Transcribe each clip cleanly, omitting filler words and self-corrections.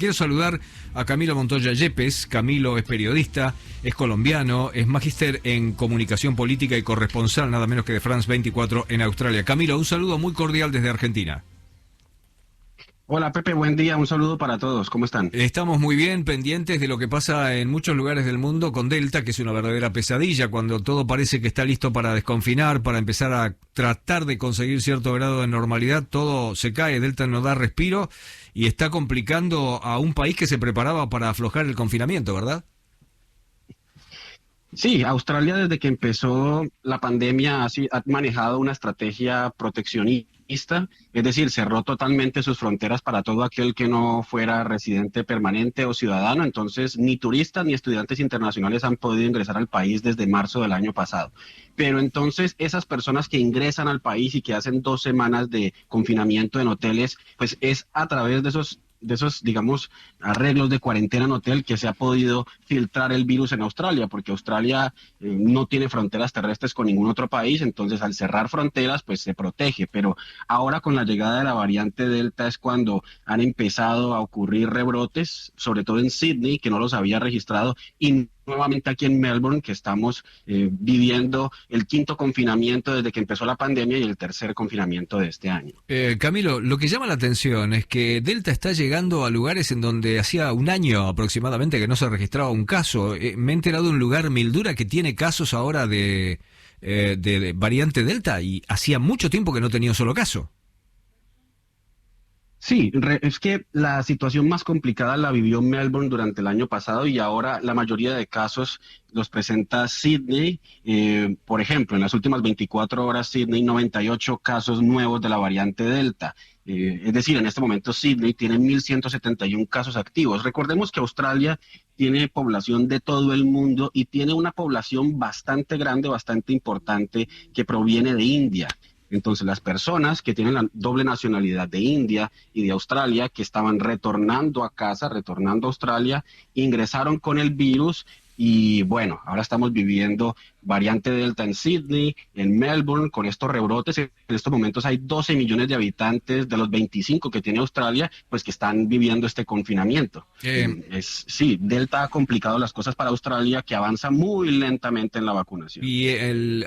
Quiero saludar a Camilo Montoya Yepes. Camilo es periodista, es colombiano, es magíster en comunicación política y corresponsal nada menos que de France 24 en Australia. Camilo, un saludo muy cordial desde Argentina. Hola Pepe, buen día, un saludo para todos, ¿cómo están? Estamos muy bien, pendientes de lo que pasa en muchos lugares del mundo con Delta, que es una verdadera pesadilla, cuando todo parece que está listo para desconfinar, para empezar a tratar de conseguir cierto grado de normalidad, todo se cae, Delta no da respiro y está complicando a un país que se preparaba para aflojar el confinamiento, ¿verdad? Sí, Australia desde que empezó la pandemia ha manejado una estrategia proteccionista, es decir, cerró totalmente sus fronteras para todo aquel que no fuera residente permanente o ciudadano, entonces ni turistas ni estudiantes internacionales han podido ingresar al país desde marzo del año pasado. Pero entonces esas personas que ingresan al país y que hacen 2 semanas de confinamiento en hoteles, pues es a través de esos, digamos, arreglos de cuarentena en hotel que se ha podido filtrar el virus en Australia, porque Australia no tiene fronteras terrestres con ningún otro país, entonces al cerrar fronteras, pues se protege. Pero ahora con la llegada de la variante Delta es cuando han empezado a ocurrir rebrotes, sobre todo en Sydney, que no los había registrado, y nuevamente aquí en Melbourne, que estamos viviendo el quinto confinamiento desde que empezó la pandemia y el tercer confinamiento de este año. Camilo, lo que llama la atención es que Delta está llegando a lugares en donde hacía un año aproximadamente que no se registraba un caso. Me he enterado de un lugar, Mildura, que tiene casos ahora de variante Delta y hacía mucho tiempo que no tenía un solo caso. Sí, es que la situación más complicada la vivió Melbourne durante el año pasado y ahora la mayoría de casos los presenta Sydney. Por ejemplo, en las últimas 24 horas, Sydney, 98 casos nuevos de la variante Delta. Es decir, en este momento Sydney tiene 1.171 casos activos. Recordemos que Australia tiene población de todo el mundo y tiene una población bastante grande, bastante importante que proviene de India. Entonces, las personas que tienen la doble nacionalidad de India y de Australia, que estaban retornando a casa, retornando a Australia, ingresaron con el virus y bueno, ahora estamos viviendo variante Delta en Sydney, en Melbourne, con estos rebrotes. En estos momentos hay 12 millones de habitantes de los 25 que tiene Australia, pues que están viviendo este confinamiento. Sí, Delta ha complicado las cosas para Australia, que avanza muy lentamente en la vacunación.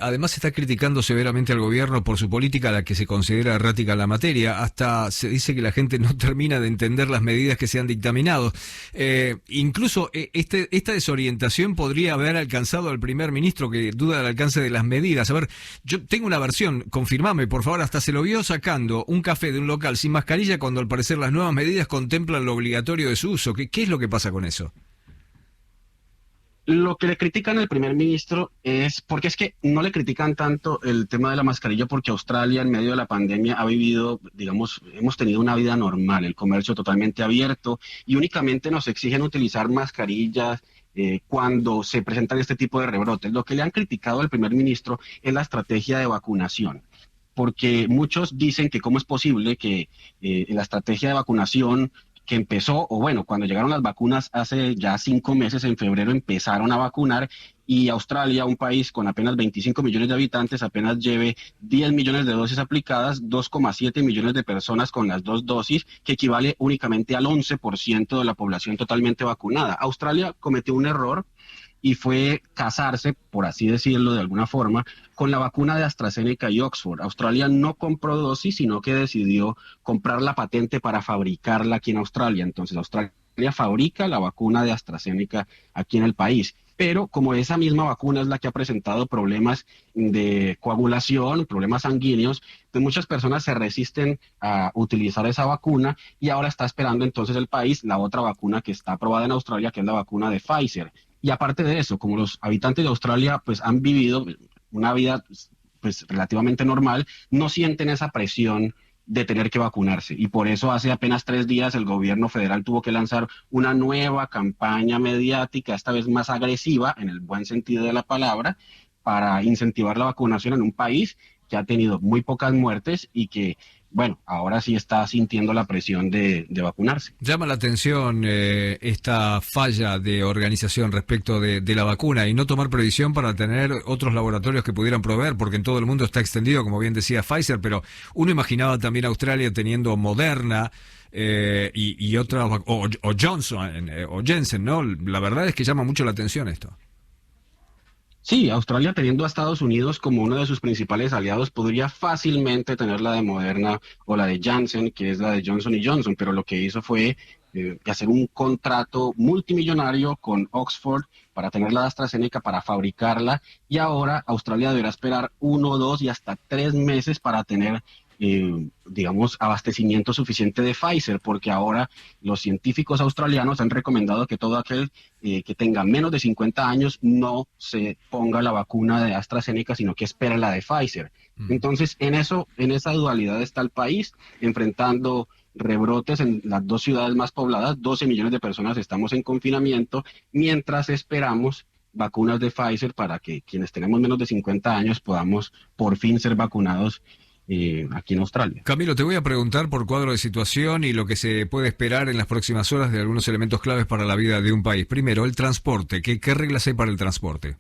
Además se está criticando severamente al gobierno por su política, a la que se considera errática en la materia. Hasta se dice que la gente no termina de entender las medidas que se han dictaminado. Incluso esta desorientación podría haber alcanzado al primer ministro, que duda del alcance de las medidas. A ver, yo tengo una versión, confirmame por favor, hasta se lo vio sacando un café de un local sin mascarilla cuando al parecer las nuevas medidas contemplan lo obligatorio de su uso. ¿Qué es lo que pasa con eso? Lo que le critican al primer ministro es, porque es que no le critican tanto el tema de la mascarilla, porque Australia en medio de la pandemia ha vivido, digamos, hemos tenido una vida normal, el comercio totalmente abierto y únicamente nos exigen utilizar mascarillas cuando se presentan este tipo de rebrotes. Lo que le han criticado al primer ministro es la estrategia de vacunación, porque muchos dicen que cómo es posible que la estrategia de vacunación que empezó, o bueno, cuando llegaron las vacunas hace ya 5 meses, en febrero empezaron a vacunar y Australia, un país con apenas 25 millones de habitantes, apenas lleve 10 millones de dosis aplicadas, 2,7 millones de personas con las dos dosis, que equivale únicamente al 11% de la población totalmente vacunada. Australia cometió un error y fue casarse, por así decirlo de alguna forma, con la vacuna de AstraZeneca y Oxford. Australia no compró dosis, sino que decidió comprar la patente para fabricarla aquí en Australia. Entonces, Australia fabrica la vacuna de AstraZeneca aquí en el país. Pero como esa misma vacuna es la que ha presentado problemas de coagulación, problemas sanguíneos, pues muchas personas se resisten a utilizar esa vacuna y ahora está esperando entonces el país la otra vacuna que está aprobada en Australia, que es la vacuna de Pfizer. Y aparte de eso, como los habitantes de Australia pues han vivido una vida pues relativamente normal, no sienten esa presión de tener que vacunarse. Y por eso hace apenas 3 días el gobierno federal tuvo que lanzar una nueva campaña mediática, esta vez más agresiva, en el buen sentido de la palabra, para incentivar la vacunación en un país que ha tenido muy pocas muertes y que, bueno, ahora sí está sintiendo la presión de vacunarse. Llama la atención esta falla de organización respecto de la vacuna y no tomar previsión para tener otros laboratorios que pudieran proveer, porque en todo el mundo está extendido, como bien decía Pfizer, pero uno imaginaba también Australia teniendo Moderna, y otras, o Johnson, o Jensen, ¿no? La verdad es que llama mucho la atención esto. Sí, Australia teniendo a Estados Unidos como uno de sus principales aliados podría fácilmente tener la de Moderna o la de Janssen, que es la de Johnson y Johnson, pero lo que hizo fue hacer un contrato multimillonario con Oxford para tener la de AstraZeneca para fabricarla y ahora Australia deberá esperar 1, 2 y hasta 3 meses para tener digamos, abastecimiento suficiente de Pfizer, porque ahora los científicos australianos han recomendado que todo aquel que tenga menos de 50 años no se ponga la vacuna de AstraZeneca, sino que espera la de Pfizer. Mm. Entonces, en esa dualidad está el país, enfrentando rebrotes en las dos ciudades más pobladas, 12 millones de personas estamos en confinamiento, mientras esperamos vacunas de Pfizer para que quienes tenemos menos de 50 años podamos por fin ser vacunados aquí en Australia. Camilo, te voy a preguntar por cuadro de situación y lo que se puede esperar en las próximas horas de algunos elementos claves para la vida de un país. Primero, el transporte. ¿Qué reglas hay para el transporte?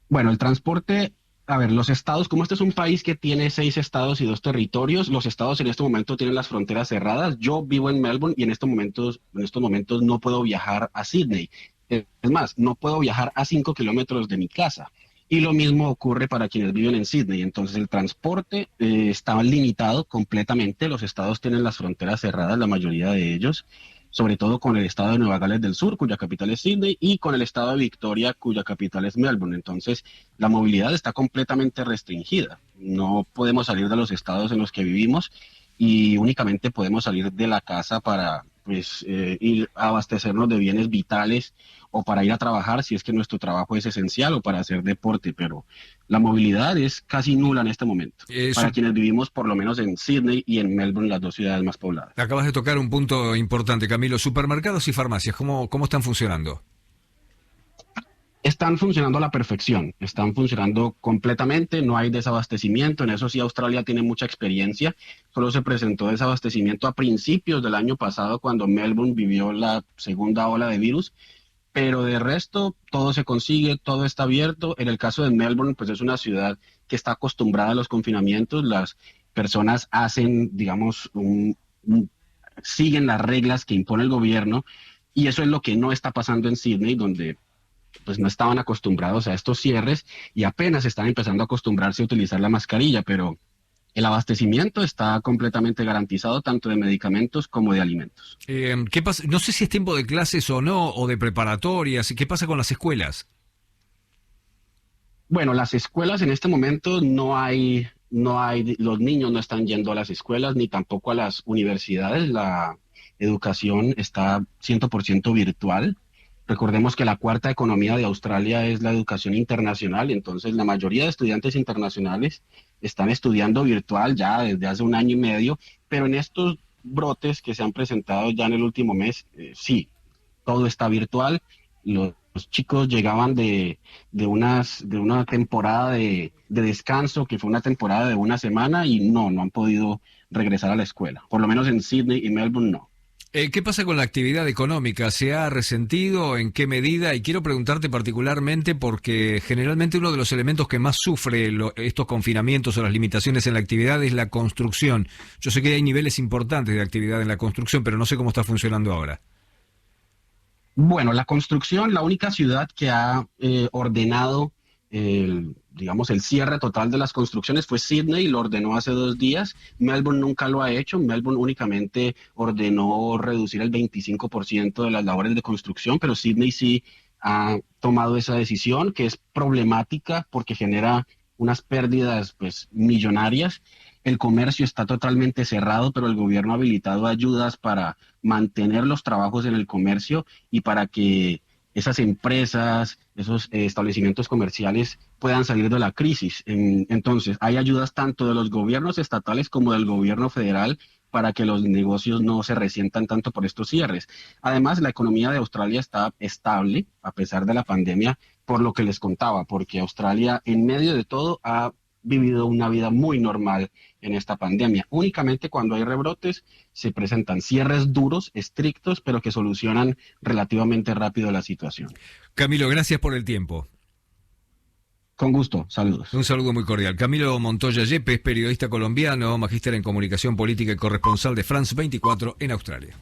Bueno, el transporte, a ver, los estados, como este es un país que tiene 6 estados y 2 territorios, los estados en este momento tienen las fronteras cerradas. Yo vivo en Melbourne y en estos momentos no puedo viajar a Sydney. Es más, no puedo viajar a 5 kilómetros de mi casa. Y lo mismo ocurre para quienes viven en Sydney. Entonces el transporte está limitado completamente. Los estados tienen las fronteras cerradas, la mayoría de ellos, sobre todo con el estado de Nueva Gales del Sur, cuya capital es Sydney, y con el estado de Victoria, cuya capital es Melbourne. Entonces, la movilidad está completamente restringida. No podemos salir de los estados en los que vivimos y únicamente podemos salir de la casa para pues, ir a abastecernos de bienes vitales o para ir a trabajar si es que nuestro trabajo es esencial o para hacer deporte, pero la movilidad es casi nula en este momento, para quienes vivimos por lo menos en Sydney y en Melbourne, las dos ciudades más pobladas. Acabas de tocar un punto importante, Camilo. Supermercados y farmacias, ¿cómo están funcionando? Están funcionando a la perfección, están funcionando completamente, no hay desabastecimiento, en eso sí Australia tiene mucha experiencia, solo se presentó desabastecimiento a principios del año pasado cuando Melbourne vivió la segunda ola de virus, pero de resto todo se consigue, todo está abierto. En el caso de Melbourne, pues es una ciudad que está acostumbrada a los confinamientos, las personas hacen, digamos, siguen las reglas que impone el gobierno y eso es lo que no está pasando en Sydney, donde pues no estaban acostumbrados a estos cierres y apenas están empezando a acostumbrarse a utilizar la mascarilla, pero el abastecimiento está completamente garantizado tanto de medicamentos como de alimentos. ¿Qué pasa? No sé si es tiempo de clases o no, o de preparatorias. ¿Qué pasa con las escuelas? Bueno, las escuelas en este momento no hay, los niños no están yendo a las escuelas ni tampoco a las universidades. La educación está 100% virtual. Recordemos que la cuarta economía de Australia es la educación internacional, entonces la mayoría de estudiantes internacionales están estudiando virtual ya desde hace un año y medio, pero en estos brotes que se han presentado ya en el último mes, sí, todo está virtual. Los chicos llegaban de una temporada de descanso, que fue una temporada de una semana, y no han podido regresar a la escuela. Por lo menos en Sydney y Melbourne no. ¿Qué pasa con la actividad económica? ¿Se ha resentido? ¿En qué medida? Y quiero preguntarte particularmente porque generalmente uno de los elementos que más sufre estos confinamientos o las limitaciones en la actividad es la construcción. Yo sé que hay niveles importantes de actividad en la construcción, pero no sé cómo está funcionando ahora. Bueno, la construcción, la única ciudad que ha ordenado digamos, el cierre total de las construcciones fue Sydney, lo ordenó hace 2 días. Melbourne nunca lo ha hecho. Melbourne únicamente ordenó reducir el 25% de las labores de construcción, pero Sydney sí ha tomado esa decisión, que es problemática porque genera unas pérdidas pues millonarias. El comercio está totalmente cerrado, pero el gobierno ha habilitado ayudas para mantener los trabajos en el comercio y para que esas empresas, esos establecimientos comerciales puedan salir de la crisis. Entonces, hay ayudas tanto de los gobiernos estatales como del gobierno federal para que los negocios no se resientan tanto por estos cierres. Además, la economía de Australia está estable a pesar de la pandemia, por lo que les contaba, porque Australia en medio de todo ha vivido una vida muy normal en esta pandemia. Únicamente cuando hay rebrotes se presentan cierres duros, estrictos, pero que solucionan relativamente rápido la situación. Camilo, gracias por el tiempo. Con gusto, saludos. Un saludo muy cordial. Camilo Montoya Yepes, periodista colombiano, magíster en comunicación política y corresponsal de France 24 en Australia.